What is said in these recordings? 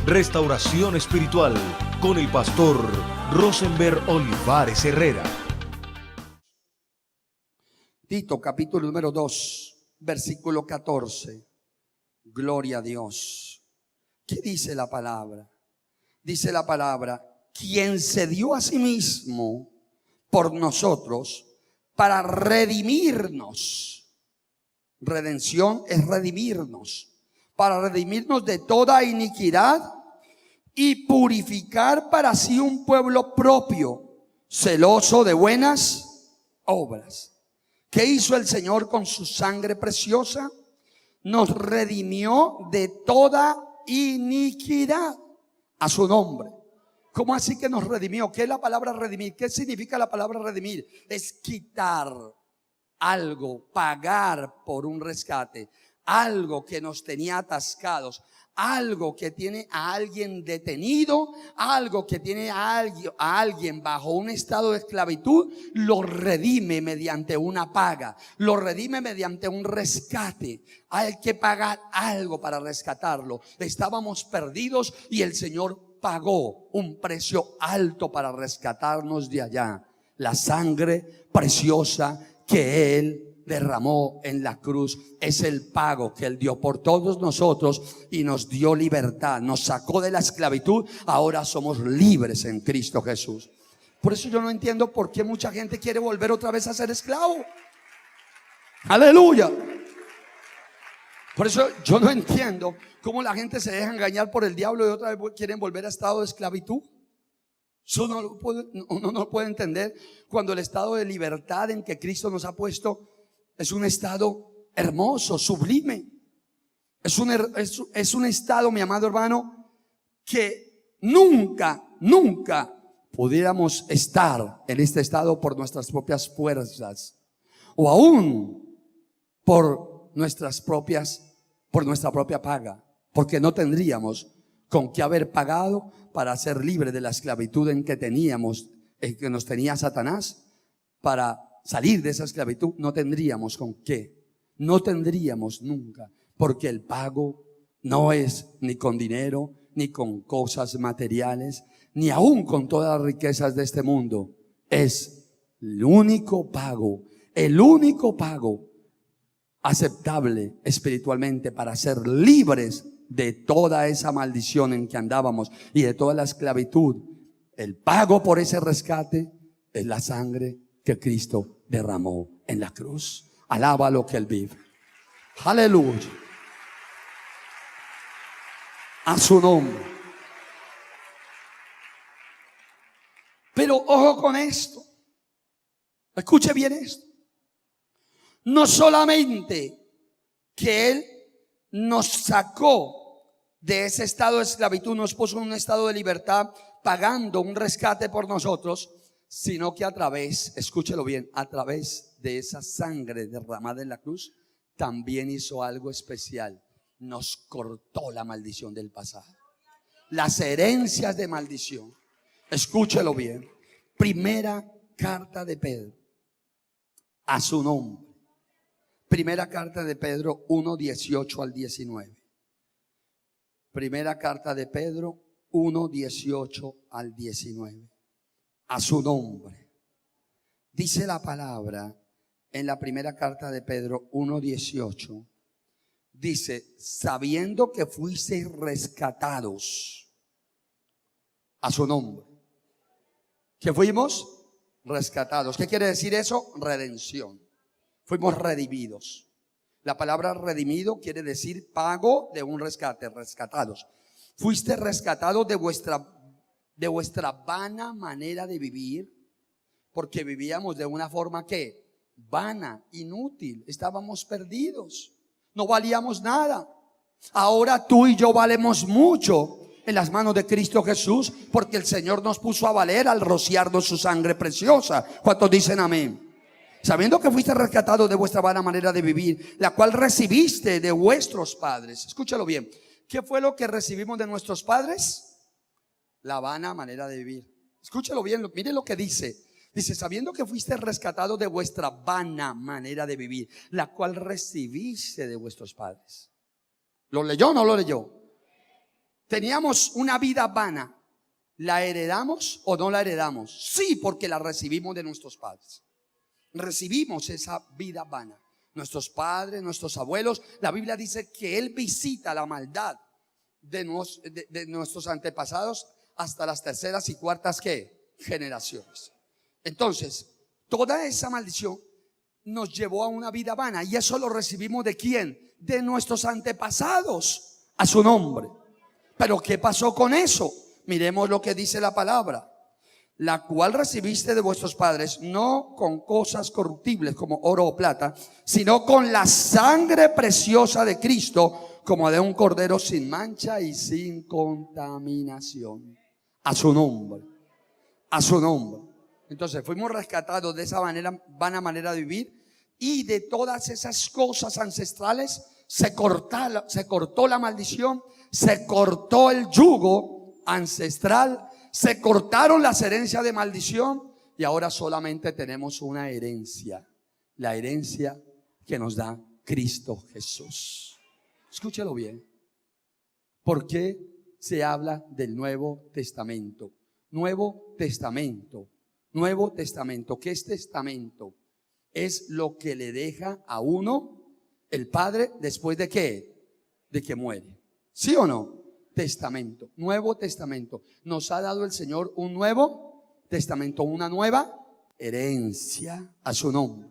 Restauración Espiritual con el pastor Rosenberg Olivares Herrera. Tito capítulo número 2, versículo 14. Gloria a Dios. ¿Qué dice la palabra? Dice la palabra, quien se dio a sí mismo por nosotros para redimirnos. Redención es redimirnos. Para redimirnos de toda iniquidad y purificar para sí un pueblo propio, celoso de buenas obras. ¿Qué hizo el Señor con su sangre preciosa? Nos redimió de toda iniquidad. A su nombre. ¿Cómo así que nos redimió? ¿Qué es la palabra redimir? ¿Qué significa la palabra redimir? Es quitar algo, pagar por un rescate, algo que nos tenía atascados, algo que tiene a alguien detenido, algo que tiene a alguien bajo un estado de esclavitud, lo redime mediante una paga, lo redime mediante un rescate. Hay que pagar algo para rescatarlo. Estábamos perdidos y el Señor pagó un precio alto para rescatarnos de allá. La sangre preciosa que Él derramó en la cruz es el pago que Él dio por todos nosotros y nos dio libertad, nos sacó de la esclavitud. Ahora somos libres en Cristo Jesús. Por eso yo no entiendo por qué mucha gente quiere volver otra vez a ser esclavo. Aleluya. Por eso yo no entiendo cómo la gente se deja engañar por el diablo y otra vez quieren volver a estado de esclavitud. Eso uno no lo puede entender cuando el estado de libertad en que Cristo nos ha puesto es un estado hermoso, sublime. Es un estado, mi amado hermano, que nunca pudiéramos estar en este estado por nuestras propias fuerzas o aún por nuestra propia paga, porque no tendríamos con qué haber pagado para ser libre de la esclavitud en que teníamos, en que nos tenía Satanás. Para salir de esa esclavitud no tendríamos con qué, no tendríamos nunca, porque el pago no es ni con dinero, ni con cosas materiales, ni aún con todas las riquezas de este mundo. Es el único pago aceptable espiritualmente para ser libres de toda esa maldición en que andábamos y de toda la esclavitud. El pago por ese rescate es la sangre que Cristo derramó en la cruz. Alaba lo que Él vive. Aleluya. A su nombre. Pero ojo con esto. Escuche bien esto. No solamente que Él nos sacó de ese estado de esclavitud, nos puso en un estado de libertad, pagando un rescate por nosotros, sino que a través, escúchelo bien, a través de esa sangre derramada en la cruz, también hizo algo especial. Nos cortó la maldición del pasado, las herencias de maldición. Escúchelo bien. Primera carta de Pedro, a su nombre. Primera carta de Pedro 1, 18 al 19. Primera carta de Pedro 1, 18 al 19. A su nombre. Dice la palabra en la primera carta de Pedro 1, 18. Dice, sabiendo que fuisteis rescatados. A su nombre. ¿Que fuimos? Rescatados. ¿Qué quiere decir eso? Redención. Fuimos redimidos. La palabra redimido quiere decir pago de un rescate, rescatados. Fuiste rescatados de vuestra vana manera de vivir, porque vivíamos de una forma que vana, inútil, estábamos perdidos, no valíamos nada. Ahora tú y yo valemos mucho en las manos de Cristo Jesús, porque el Señor nos puso a valer al rociarnos su sangre preciosa. ¿Cuántos dicen amén? Sabiendo que fuiste rescatados de vuestra vana manera de vivir, la cual recibiste de vuestros padres. Escúchalo bien. ¿Qué fue lo que recibimos de nuestros padres? La vana manera de vivir. Escúchalo bien, mire lo que dice. Dice, sabiendo que fuiste rescatados de vuestra vana manera de vivir, la cual recibiste de vuestros padres. ¿Lo leyó o no lo leyó? Teníamos una vida vana. ¿La heredamos o no la heredamos? Sí, porque la recibimos de nuestros padres. Recibimos esa vida vana. Nuestros padres, nuestros abuelos. La Biblia dice que Él visita la maldad de nuestros antepasados hasta las terceras y cuartas generaciones. Entonces, toda esa maldición nos llevó a una vida vana. Y eso lo recibimos ¿de quién? De nuestros antepasados, a su nombre. Pero ¿qué pasó con eso? Miremos lo que dice la palabra. La cual recibiste de vuestros padres, no con cosas corruptibles como oro o plata, sino con la sangre preciosa de Cristo, como de un cordero sin mancha y sin contaminación. A su nombre. A su nombre. Entonces fuimos rescatados de esa vana manera de vivir, y de todas esas cosas ancestrales se cortó la maldición, se cortó el yugo ancestral, se cortaron las herencias de maldición, y ahora solamente tenemos una herencia, la herencia que nos da Cristo Jesús. Escúchelo bien. ¿Por qué se habla del Nuevo Testamento? Nuevo Testamento. Nuevo Testamento. ¿Qué es testamento? Es lo que le deja a uno el Padre después de ¿qué? De que muere. ¿Sí o no? Testamento. Nuevo Testamento. Nos ha dado el Señor un Nuevo Testamento, una nueva herencia a su nombre.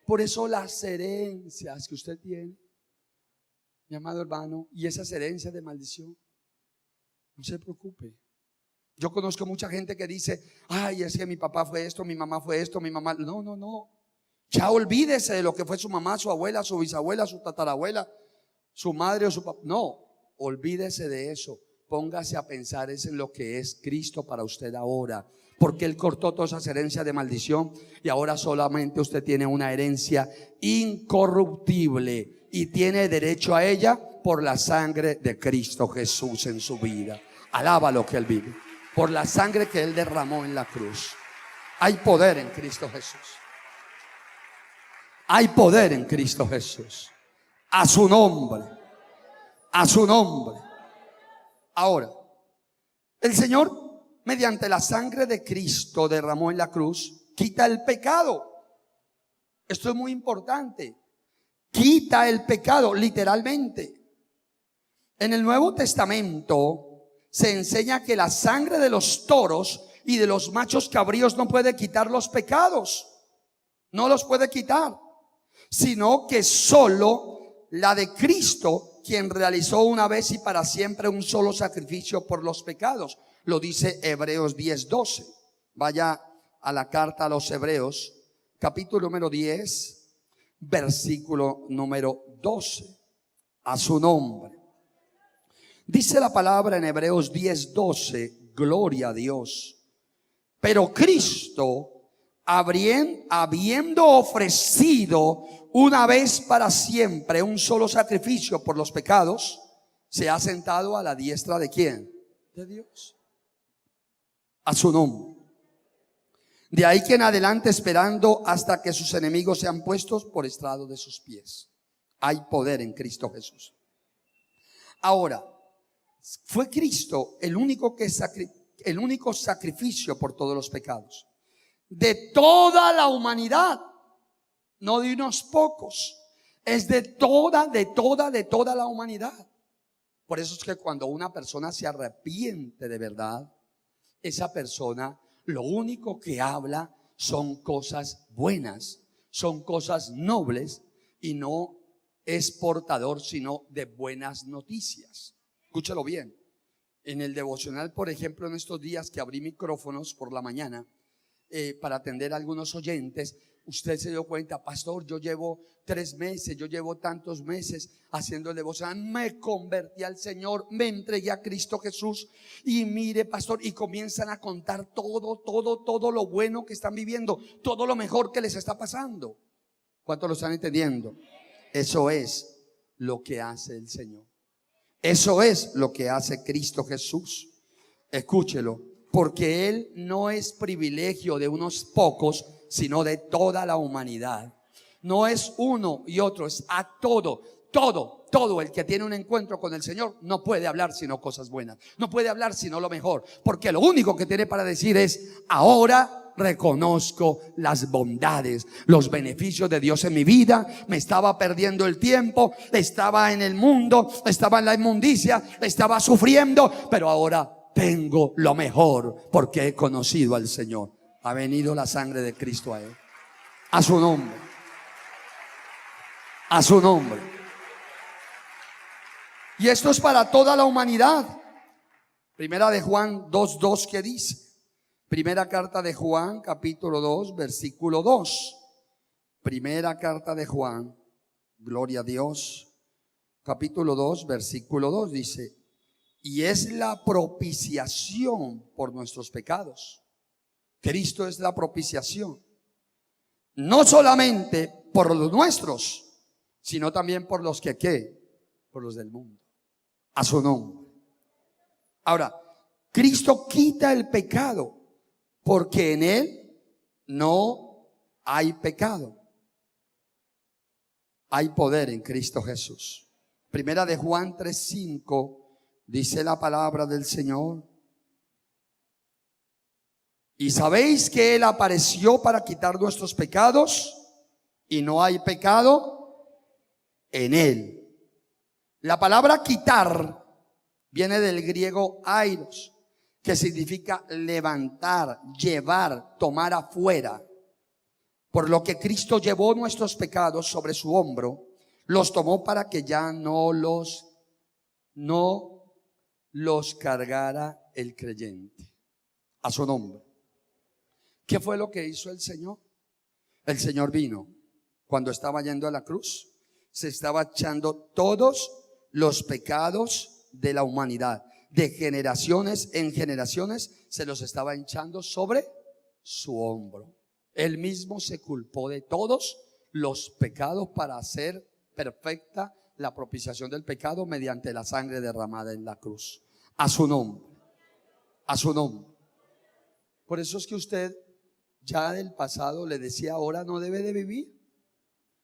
Por eso las herencias que usted tiene, mi amado hermano, y esas herencias de maldición, no se preocupe. Yo conozco mucha gente que dice: ay, es que mi papá fue esto, mi mamá fue esto, mi mamá. No, no, no. Ya olvídese de lo que fue su mamá, su abuela, su bisabuela, su tatarabuela, su madre o su papá. No, olvídese de eso. Póngase a pensar en lo que es Cristo para usted ahora. Porque Él cortó todas esas herencias de maldición, y ahora solamente usted tiene una herencia incorruptible y tiene derecho a ella por la sangre de Cristo Jesús en su vida. Alaba lo que Él vive. Por la sangre que Él derramó en la cruz. Hay poder en Cristo Jesús. Hay poder en Cristo Jesús. A su nombre. A su nombre. Ahora, el Señor, mediante la sangre de Cristo derramó en la cruz, quita el pecado. Esto es muy importante. Quita el pecado, literalmente. En el Nuevo Testamento se enseña que la sangre de los toros y de los machos cabríos no puede quitar los pecados. No los puede quitar. Sino que solo la de Cristo, quien realizó una vez y para siempre un solo sacrificio por los pecados. Lo dice Hebreos 10:12. Vaya a la carta a los Hebreos, capítulo número 10, versículo número 12. A su nombre. Dice la palabra en Hebreos 10:12, gloria a Dios. Pero Cristo, habiendo ofrecido una vez para siempre un solo sacrificio por los pecados, se ha sentado a la diestra ¿de quién? De Dios. A su nombre. De ahí que en adelante, esperando hasta que sus enemigos sean puestos por estrado de sus pies. Hay poder en Cristo Jesús. Ahora, fue Cristo el único sacrificio por todos los pecados de toda la humanidad, no de unos pocos, es de toda la humanidad. Por eso es que cuando una persona se arrepiente de verdad, esa persona lo único que habla son cosas buenas, son cosas nobles, y no es portador sino de buenas noticias. Escúchalo bien. En el devocional, por ejemplo, en estos días que abrí micrófonos por la mañana para atender a algunos oyentes, usted se dio cuenta: pastor, yo llevo 3 meses, yo llevo tantos meses haciendo el devocional, me convertí al Señor, me entregué a Cristo Jesús, y mire, pastor, y comienzan a contar todo lo bueno que están viviendo, todo lo mejor que les está pasando. ¿Cuántos lo están entendiendo? Eso es lo que hace el Señor. Eso es lo que hace Cristo Jesús. Escúchelo, porque Él no es privilegio de unos pocos, sino de toda la humanidad. No es uno y otro, es a todo. Todo el que tiene un encuentro con el Señor no puede hablar sino cosas buenas, no puede hablar sino lo mejor, porque lo único que tiene para decir es: ahora reconozco las bondades, los beneficios de Dios en mi vida. Me estaba perdiendo el tiempo, estaba en el mundo, estaba en la inmundicia, estaba sufriendo, pero ahora tengo lo mejor porque he conocido al Señor. Ha venido la sangre de Cristo a él. A su nombre. A su nombre. Y esto es para toda la humanidad. Primera de Juan 2:2, ¿qué dice? Primera carta de Juan, capítulo 2, versículo 2. Primera carta de Juan, gloria a Dios, capítulo 2, versículo 2 dice: y es la propiciación por nuestros pecados. Cristo es la propiciación. No solamente por los nuestros, sino también por los que, ¿qué? Por los del mundo. A su nombre. Ahora, Cristo quita el pecado, porque en Él no hay pecado. Hay poder en Cristo Jesús. Primera de Juan 3:5 dice la palabra del Señor: y sabéis que Él apareció para quitar nuestros pecados, y no hay pecado en Él. La palabra quitar viene del griego airos, que significa levantar, llevar, tomar afuera. Por lo que Cristo llevó nuestros pecados sobre su hombro, los tomó para que ya no los cargara el creyente. A su nombre. ¿Qué fue lo que hizo el Señor? El Señor vino cuando estaba yendo a la cruz, se estaba echando todos los pecados de la humanidad, de generaciones en generaciones, se los estaba echando sobre su hombro. Él mismo se culpó de todos los pecados para hacer perfecta la propiciación del pecado mediante la sangre derramada en la cruz. A su nombre. A su nombre. Por eso es que usted ya del pasado le decía: ahora no debe de vivir.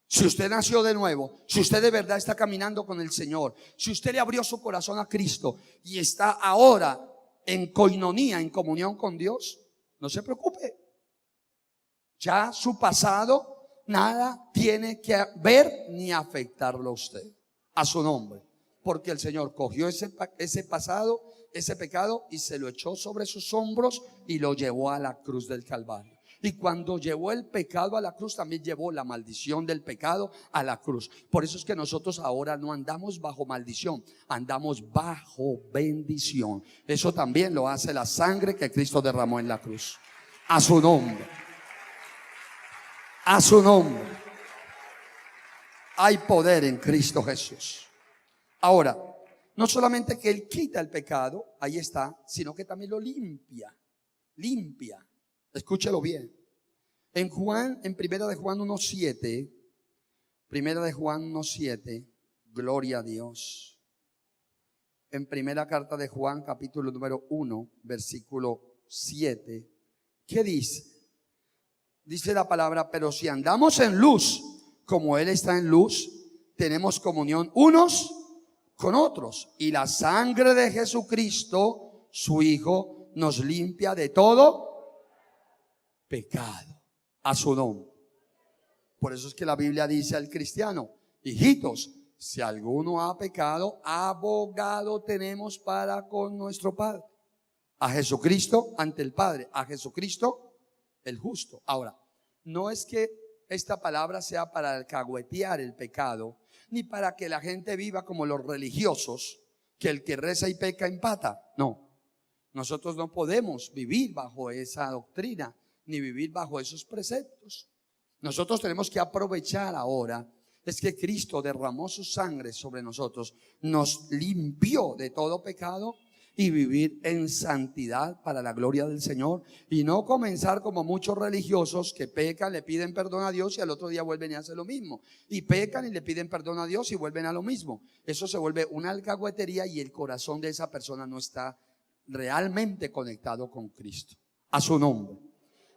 Si usted nació de nuevo, si usted de verdad está caminando con el Señor, si usted le abrió su corazón a Cristo y está ahora en coinonía, en comunión con Dios, no se preocupe. Ya su pasado nada tiene que ver ni afectarlo a usted. A su nombre. Porque el Señor cogió ese pasado, ese pecado, y se lo echó sobre sus hombros y lo llevó a la cruz del Calvario. Y cuando llevó el pecado a la cruz, también llevó la maldición del pecado a la cruz. Por eso es que nosotros ahora no andamos bajo maldición, andamos bajo bendición. Eso también lo hace la sangre que Cristo derramó en la cruz. A su nombre. A su nombre. Hay poder en Cristo Jesús. Ahora, no solamente que Él quita el pecado, ahí está, sino que también lo limpia. Limpia. Escúchelo bien. En primera de Juan 1:7, primera de Juan 1:7, gloria a Dios. En primera carta de Juan, capítulo número 1, versículo 7, ¿qué dice? Dice la palabra: pero si andamos en luz, como Él está en luz, tenemos comunión unos con otros. Y la sangre de Jesucristo, su Hijo, nos limpia de todo pecado. A su nombre. Por eso es que la Biblia dice al cristiano: hijitos, si alguno ha pecado, abogado tenemos para con nuestro Padre, a Jesucristo ante el Padre, a Jesucristo el justo. Ahora, no es que esta palabra sea para alcahuetear el pecado, ni para que la gente viva como los religiosos, que el que reza y peca empata. No, nosotros no podemos vivir bajo esa doctrina, ni vivir bajo esos preceptos. Nosotros tenemos que aprovechar ahora es que Cristo derramó su sangre sobre nosotros, nos limpió de todo pecado, y vivir en santidad para la gloria del Señor, y no comenzar como muchos religiosos que pecan, le piden perdón a Dios y al otro día vuelven y hacen lo mismo, y pecan y le piden perdón a Dios y vuelven a lo mismo. Eso se vuelve una alcahuetería y el corazón de esa persona no está realmente conectado con Cristo. A su nombre.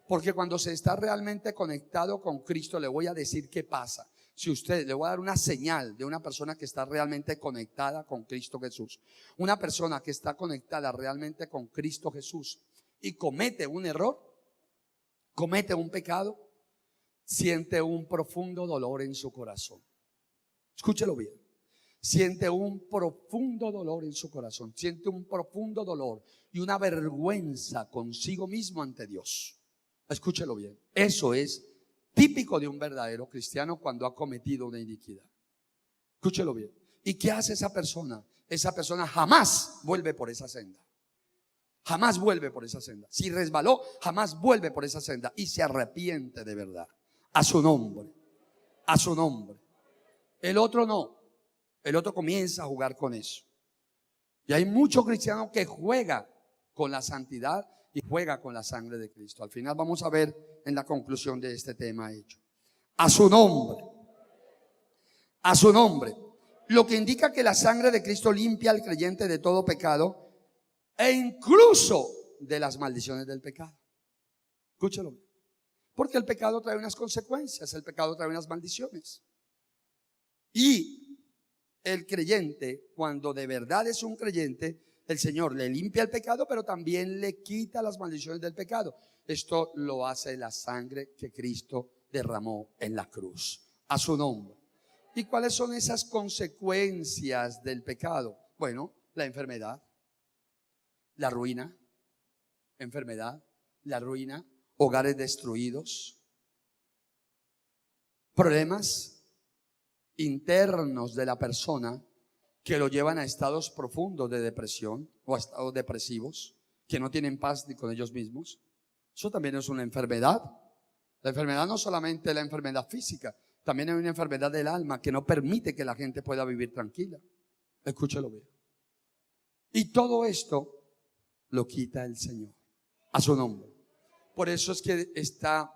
Porque cuando se está realmente conectado con Cristo, le voy a decir qué pasa. si usted, le voy a dar una señal de una persona que está realmente conectada con Cristo Jesús. Una persona que está conectada realmente con Cristo Jesús y comete un error, comete un pecado, siente un profundo dolor en su corazón. Escúchelo bien. Siente un profundo dolor en su corazón, siente un profundo dolor y una vergüenza consigo mismo ante Dios. Escúchelo bien. Eso es típico de un verdadero cristiano cuando ha cometido una iniquidad. Escúchelo bien. ¿Y qué hace esa persona? Esa persona jamás vuelve por esa senda. Jamás vuelve por esa senda. Si resbaló, jamás vuelve por esa senda y se arrepiente de verdad. A su nombre. A su nombre. El otro no. El otro comienza a jugar con eso. Y hay muchos cristianos que juegan con la santidad y juega con la sangre de Cristo. Al final vamos a ver en la conclusión de este tema hecho. A su nombre. A su nombre. Lo que indica que la sangre de Cristo limpia al creyente de todo pecado e incluso de las maldiciones del pecado. Escúchalo. Porque el pecado trae unas consecuencias, el pecado trae unas maldiciones. Y el creyente, cuando de verdad es un creyente, el Señor le limpia el pecado, pero también le quita las maldiciones del pecado. Esto lo hace la sangre que Cristo derramó en la cruz. A su nombre. ¿Y cuáles son esas consecuencias del pecado? Bueno, la enfermedad, la ruina, enfermedad, la ruina, hogares destruidos, problemas internos de la persona que lo llevan a estados profundos de depresión o a estados depresivos, que no tienen paz ni con ellos mismos. Eso también es una enfermedad. La enfermedad no solamente es la enfermedad física, también hay una enfermedad del alma que no permite que la gente pueda vivir tranquila. Escúchelo bien. Y todo esto lo quita el Señor a su nombre. Por eso es que está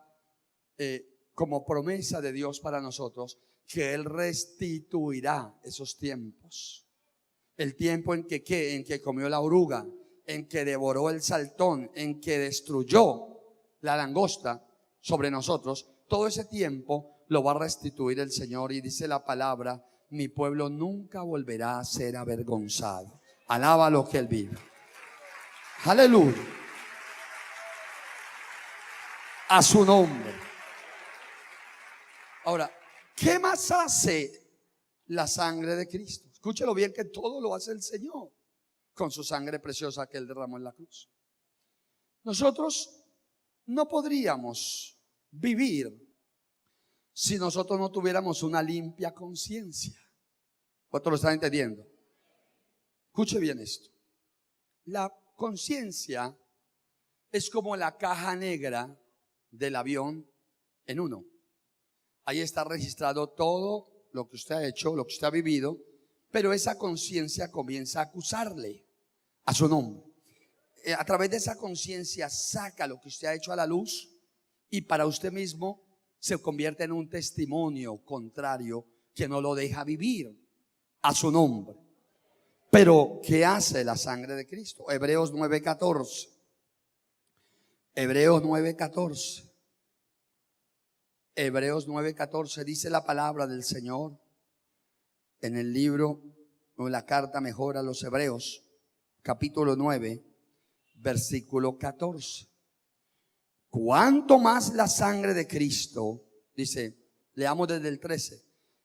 como promesa de Dios para nosotros que Él restituirá esos tiempos. El tiempo en que comió la oruga, en que devoró el saltón, en que destruyó la langosta sobre nosotros. Todo ese tiempo lo va a restituir el Señor. Y dice la palabra: mi pueblo nunca volverá a ser avergonzado. Alaba lo que Él vive. Aleluya. A su nombre. Ahora, ¿qué más hace la sangre de Cristo? Escúchelo bien, que todo lo hace el Señor con su sangre preciosa que Él derramó en la cruz. Nosotros no podríamos vivir si nosotros no tuviéramos una limpia conciencia. ¿Cuántos lo están entendiendo? Escuche bien esto. La conciencia es como la caja negra del avión en uno. Ahí está registrado todo lo que usted ha hecho, lo que usted ha vivido, pero esa conciencia comienza a acusarle a su nombre. A través de esa conciencia saca lo que usted ha hecho a la luz y para usted mismo se convierte en un testimonio contrario que no lo deja vivir a su nombre. Pero ¿qué hace la sangre de Cristo? Hebreos 9:14. Hebreos 9:14. Hebreos 9:14 dice la palabra del Señor en el libro o en la carta mejor a los Hebreos, capítulo 9, versículo 14. Cuánto más la sangre de Cristo, dice, leamos desde el 13,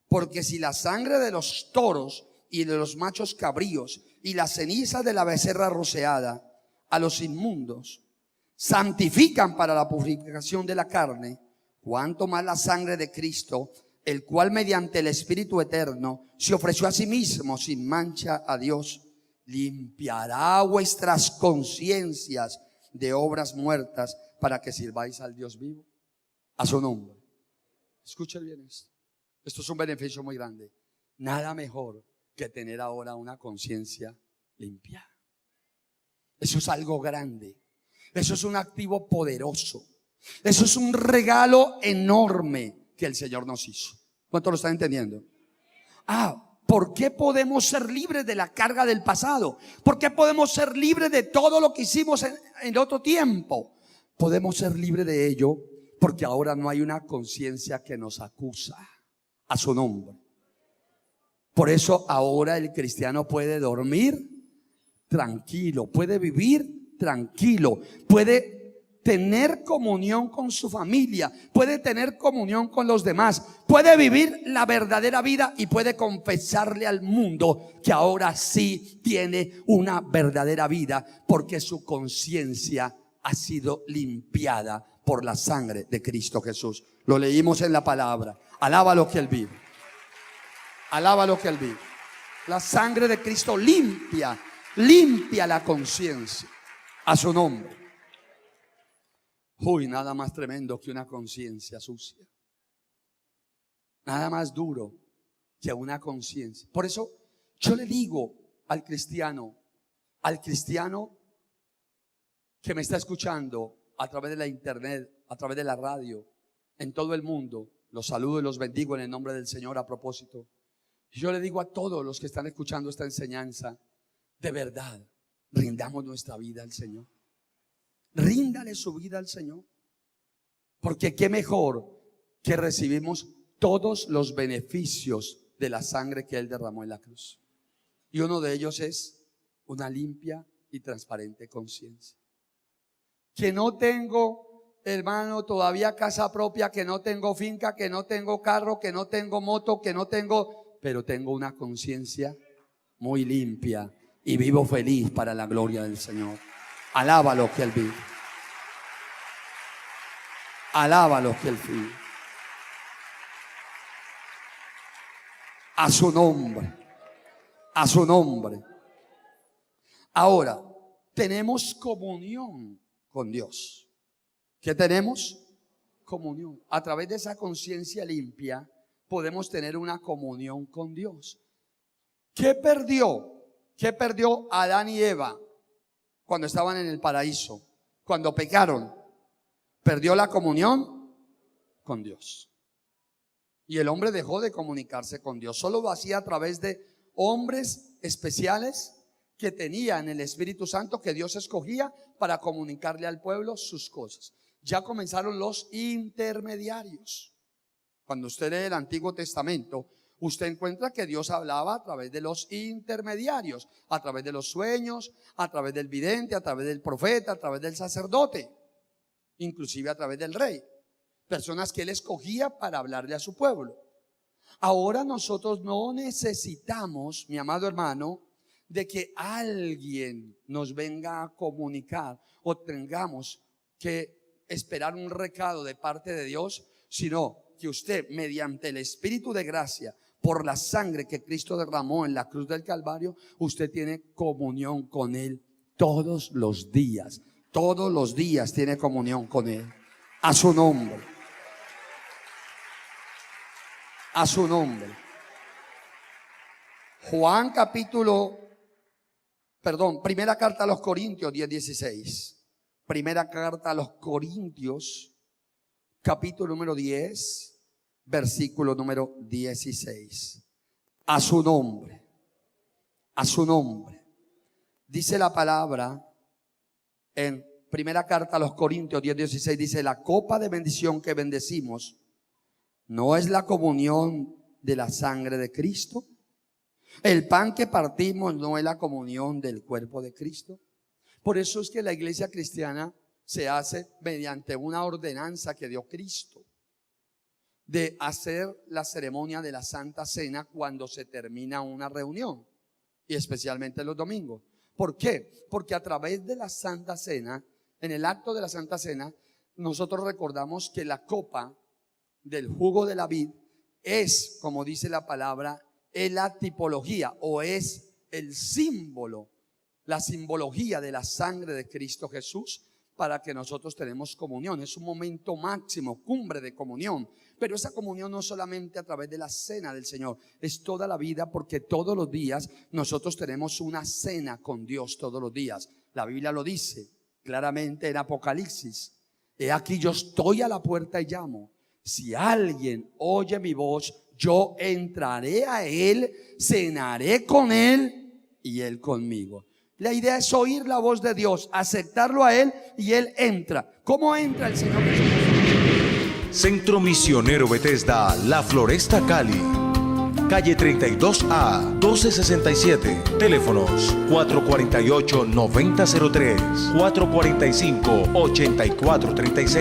porque si la sangre de los toros y de los machos cabríos y la ceniza de la becerra rociada a los inmundos santifican para la purificación de la carne, cuánto más la sangre de Cristo, el cual mediante el Espíritu eterno se ofreció a sí mismo sin mancha a Dios, limpiará vuestras conciencias de obras muertas para que sirváis al Dios vivo. A su nombre. Escuchen bien esto. Esto es un beneficio muy grande. Nada mejor que tener ahora una conciencia limpia. Eso es algo grande. Eso es un activo poderoso. Eso es un regalo enorme que el Señor nos hizo. ¿Cuánto lo están entendiendo? ¿Por qué podemos ser libres de la carga del pasado? ¿Por qué podemos ser libres de todo lo que hicimos en otro tiempo? Podemos ser libres de ello porque ahora no hay una conciencia que nos acusa. a su nombre. Por eso ahora el cristiano puede dormir tranquilo, puede vivir tranquilo, puede tener comunión con su familia, puede tener comunión con los demás, puede vivir la verdadera vida y puede confesarle al mundo que ahora sí tiene una verdadera vida, porque su conciencia ha sido limpiada por la sangre de Cristo Jesús. Lo leímos en la palabra. Alaba lo que Él vive. Alaba lo que Él vive. La sangre de Cristo limpia la conciencia. A su nombre. Uy, nada más tremendo que una conciencia sucia. Nada más duro que una conciencia. Por eso yo le digo al cristiano que me está escuchando a través de la internet, a través de la radio, en todo el mundo, los saludo y los bendigo en el nombre del Señor a propósito. Yo le digo a todos los que están escuchando esta enseñanza, de verdad, rindamos nuestra vida al Señor. Ríndale su vida al Señor, porque qué mejor que recibimos todos los beneficios de la sangre que Él derramó en la cruz. Y uno de ellos es una limpia y transparente conciencia. Que no tengo, hermano, todavía casa propia, que no tengo finca, que no tengo carro, que no tengo moto, que no tengo, pero tengo una conciencia muy limpia y vivo feliz para la gloria del Señor. Alaba lo que Él vive. Alaba lo que Él vive. A su nombre. A su nombre. Ahora, tenemos comunión con Dios. ¿Qué tenemos? Comunión. A través de esa conciencia limpia podemos tener una comunión con Dios. ¿Qué perdió? ¿Qué perdió Adán y Eva cuando estaban en el paraíso? Cuando pecaron, perdió la comunión con Dios. Y el hombre dejó de comunicarse con Dios. Solo lo hacía a través de hombres especiales que tenían el Espíritu Santo que Dios escogía para comunicarle al pueblo sus cosas. Ya comenzaron los intermediarios. Cuando usted lee el Antiguo Testamento, usted encuentra que Dios hablaba a través de los intermediarios, a través de los sueños, a través del vidente, a través del profeta, a través del sacerdote, inclusive a través del rey. Personas que Él escogía para hablarle a su pueblo. Ahora nosotros no necesitamos, mi amado hermano, de que alguien nos venga a comunicar o tengamos que esperar un recado de parte de Dios, sino que usted, mediante el Espíritu de gracia, por la sangre que Cristo derramó en la cruz del Calvario, usted tiene comunión con Él todos los días. Todos los días tiene comunión con Él. A su nombre. A su nombre. Primera carta a los Corintios 10:16. Primera carta a los Corintios, capítulo número 10, versículo número 16. A su nombre. A su nombre. Dice la palabra en primera carta a los Corintios 10:16, dice: la copa de bendición que bendecimos no es la comunión de la sangre de Cristo. El pan que partimos no es la comunión del cuerpo de Cristo. Por eso es que la iglesia cristiana se hace mediante una ordenanza que dio Cristo, de hacer la ceremonia de la Santa Cena cuando se termina una reunión, y especialmente los domingos. ¿Por qué? Porque a través de la Santa Cena, en el acto de la Santa Cena, nosotros recordamos que la copa del jugo de la vid es, como dice la palabra, es la tipología o es el símbolo, la simbología de la sangre de Cristo Jesús, para que nosotros tenemos comunión. Es un momento máximo, cumbre de comunión. Pero esa comunión no solamente a través de la cena del Señor, es toda la vida, porque todos los días nosotros tenemos una cena con Dios todos los días. La Biblia lo dice claramente en Apocalipsis: he aquí yo estoy a la puerta y llamo. Si alguien oye mi voz, yo entraré a él, cenaré con él y él conmigo. La idea es oír la voz de Dios, aceptarlo a Él y Él entra. ¿Cómo entra el Señor Jesús? Centro Misionero Bethesda, La Floresta, Cali. Calle 32A, 1267. Teléfonos 448-9003, 445-8436.